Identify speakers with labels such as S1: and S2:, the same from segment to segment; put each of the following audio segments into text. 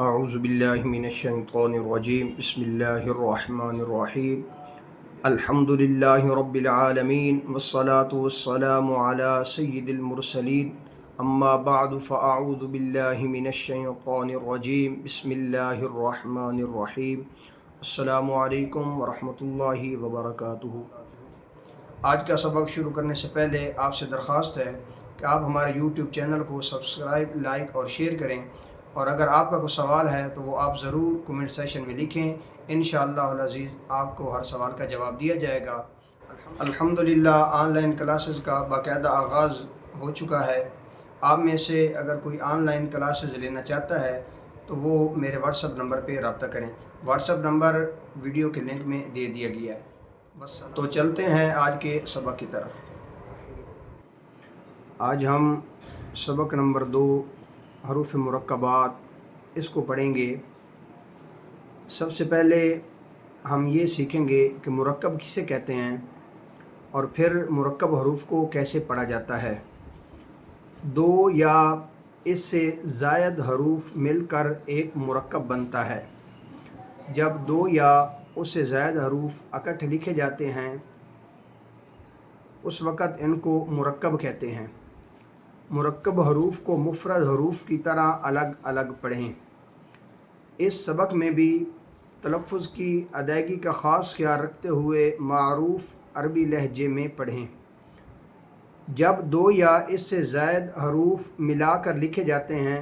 S1: اعوذ باللہ من الشیطان الرجیم بسم اللہ الرحمن الرحیم الحمد للہ رب العالمین والصلاة والسلام علی سید المرسلین اما بعد فاعوذ باللہ من الشیطان الرجیم بسم اللہ الرحمن الرحیم السلام علیکم ورحمۃ اللہ وبرکاتہ۔ آج کا سبق شروع کرنے سے پہلے آپ سے درخواست ہے کہ آپ ہمارے یوٹیوب چینل کو سبسکرائب، لائک اور شیئر کریں، اور اگر آپ کا کوئی سوال ہے تو وہ آپ ضرور کومنٹ سیکشن میں لکھیں، انشاءاللہ العزیز آپ کو ہر سوال کا جواب دیا جائے گا۔ الحمدللہ آن لائن کلاسز کا باقاعدہ آغاز ہو چکا ہے۔ آپ میں سے اگر کوئی آن لائن کلاسز لینا چاہتا ہے تو وہ میرے واٹس ایپ نمبر پہ رابطہ کریں۔ واٹس ایپ نمبر ویڈیو کے لنک میں دے دیا گیا ہے۔ تو چلتے ہیں آج کے سبق کی طرف۔ آج ہم سبق نمبر 2 حروف مرکبات اس کو پڑھیں گے۔ سب سے پہلے ہم یہ سیکھیں گے کہ مرکب کسے کہتے ہیں اور پھر مرکب حروف کو کیسے پڑھا جاتا ہے۔ 2 یا اس سے زائد حروف مل کر ایک مرکب بنتا ہے۔ جب 2 یا اس سے زائد حروف اکٹھے لکھے جاتے ہیں اس وقت ان کو مرکب کہتے ہیں۔ مرکب حروف کو مفرد حروف کی طرح الگ الگ پڑھیں۔ اس سبق میں بھی تلفظ کی ادائیگی کا خاص خیال رکھتے ہوئے معروف عربی لہجے میں پڑھیں۔ جب 2 یا اس سے زائد حروف ملا کر لکھے جاتے ہیں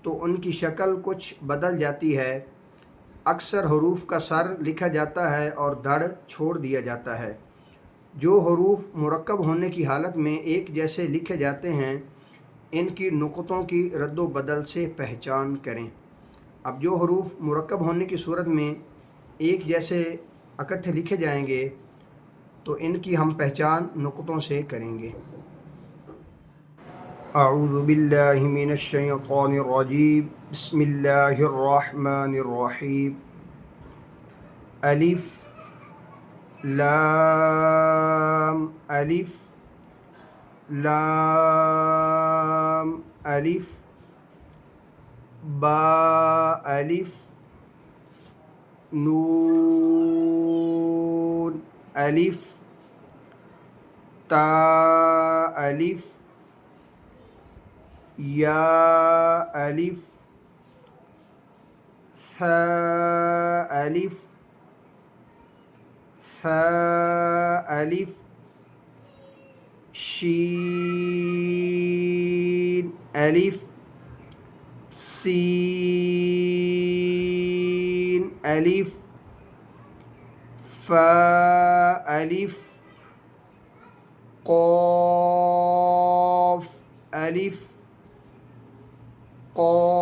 S1: تو ان کی شکل کچھ بدل جاتی ہے۔ اکثر حروف کا سر لکھا جاتا ہے اور دھڑ چھوڑ دیا جاتا ہے۔ جو حروف مرکب ہونے کی حالت میں ایک جیسے لکھے جاتے ہیں ان کی نقطوں کی رد و بدل سے پہچان کریں۔ اب جو حروف مرکب ہونے کی صورت میں ایک جیسے اکٹھے لکھے جائیں گے تو ان کی ہم پہچان نقطوں سے کریں گے۔ اعوذ باللہ من الشیطان الرجیم بسم اللہ الرحمن الرحیم الف لام الف لام الف با الف نون الف تا الف یا الف ثا الف الف شین الف سین الف فا الف قاف الف قاف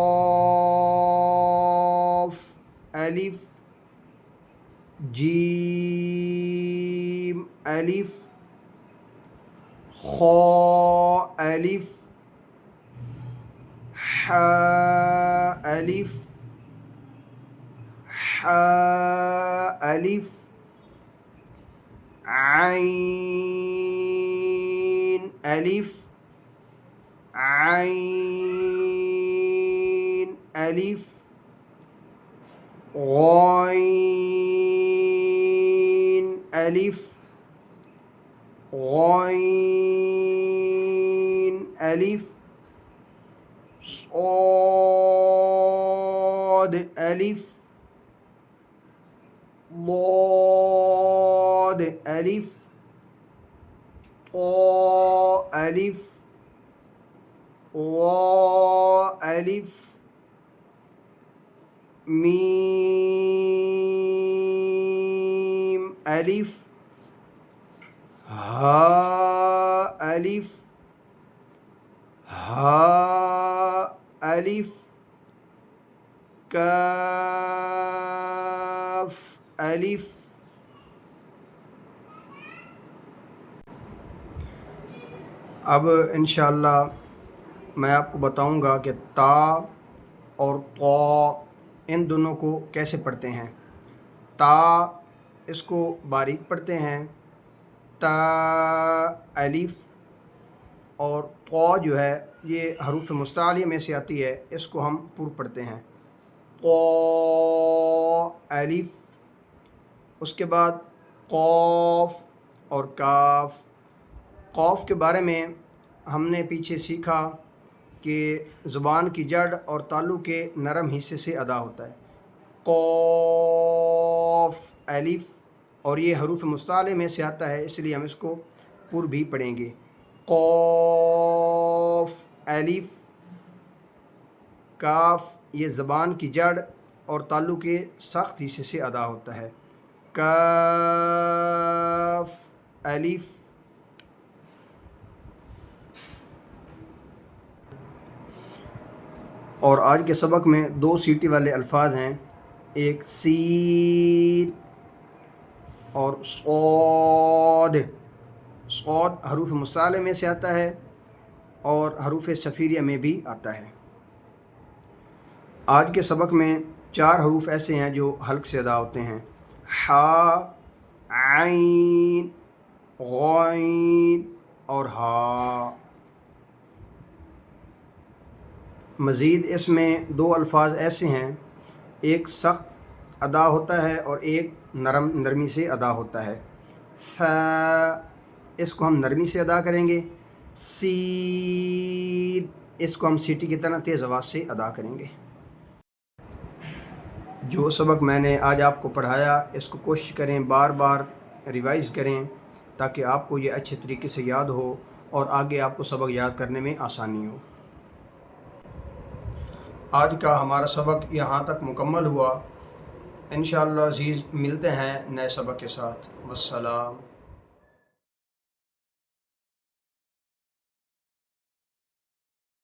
S1: الف جیم الف خا الف حا الف حا الف عین الف عین الف غین الف غین الف صاد الف ضاد الف طاء الف ظاء الف میم الف ہا الف ہا الف کاف الف۔ اب انشاءاللہ میں آپ کو بتاؤں گا کہ تا اور طا ان دونوں کو کیسے پڑھتے ہیں۔ تا اس کو باریک پڑھتے ہیں، تا الف، اور طا جو ہے یہ حروف مستعلیہ میں سے آتی ہے، اس کو ہم پر پڑھتے ہیں۔ الف، اس کے بعد قاف اور کاف۔ قاف کے بارے میں ہم نے پیچھے سیکھا کہ زبان کی جڑ اور تالو کے نرم حصے سے ادا ہوتا ہے، قاف الف، اور یہ حروف مستعلے میں سے آتا ہے، اس لیے ہم اس کو پر بھی پڑھیں گے، قاف الف کاف۔ یہ زبان کی جڑ اور تالو کے سخت حصے سے ادا ہوتا ہے، کاف الف۔ اور آج کے سبق میں 2 سیٹی والے الفاظ ہیں، ایک سین اور صاد۔ صاد حروف مستعلے میں سے آتا ہے اور حروف صفیریہ میں بھی آتا ہے۔ آج کے سبق میں 4 حروف ایسے ہیں جو حلق سے ادا ہوتے ہیں، حا، عین، غین اور ہا۔ مزید اس میں 2 الفاظ ایسے ہیں، ایک سخت ادا ہوتا ہے اور ایک نرمی سے ادا ہوتا ہے، ف، اس کو ہم نرمی سے ادا کریں گے، سین، اس کو ہم سیٹی کی طرح تیز آواز سے ادا کریں گے۔ جو سبق میں نے آج آپ کو پڑھایا، اس کو کوشش کریں بار بار ریوائز کریں تاکہ آپ کو یہ اچھے طریقے سے یاد ہو اور آگے آپ کو سبق یاد کرنے میں آسانی ہو۔ آج کا ہمارا سبق یہاں تک مکمل ہوا، انشاءاللہ عزیز ملتے ہیں نئے سبق کے ساتھ۔ والسلام۔